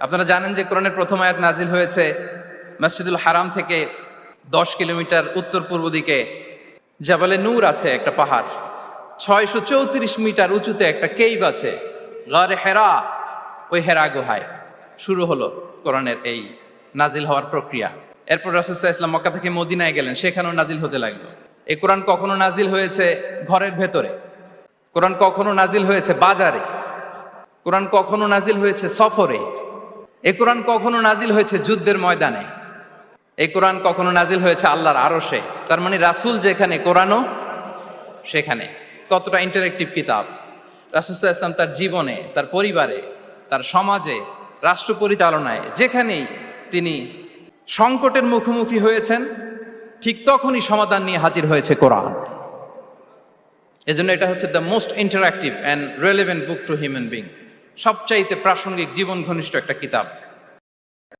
আপনারা জানেন যে কোরআনের প্রথম আয়াত নাজিল হয়েছে মসজিদুল হারাম থেকে 10 কিলোমিটার উত্তর পূর্ব দিকে জাবালে নূর আছে, একটা পাহাড়। 634 মিটার উঁচুতে একটা কেইভ আছে, গারে হেরা। ওই হেরা গুহায় শুরু হলো কোরআনের এই নাজিল হওয়ার প্রক্রিয়া। এরপর রাসূল সাল্লাল্লাহু আলাইহি ওয়াসাল্লাম মক্কা থেকে মদিনায় গেলেন, সেখানেও নাজিল হতে লাগলো। এই কোরআন কখনো নাজিল হয়েছে ঘরের ভেতরে, কোরআন কখনো নাজিল হয়েছে বাজারে, কোরআন কখনো নাজিল হয়েছে সফরে, এই কোরআন কখনো নাজিল হয়েছে যুদ্ধের ময়দানে, এই কোরআন কখনো নাজিল হয়েছে আল্লাহর আরশে। তার মানে রাসূল যেখানে, কোরআনও সেখানে। কতটা ইন্টারেক্টিভ কিতাব! রাসূল সাল্লাল্লাহু আলাইহি ওয়াসাল্লাম তার জীবনে, তার পরিবারে, তার সমাজে, রাষ্ট্র পরিচালনায় যেখানেই তিনি সংকটের মুখোমুখি হয়েছেন, ঠিক তখনই সমাধান নিয়ে হাজির হয়েছে কোরআন। এজন্য এটা হচ্ছে the most interactive and relevant book to human being, সবচাইতে প্রাসঙ্গিক, জীবন ঘনিষ্ঠ একটা কিতাব।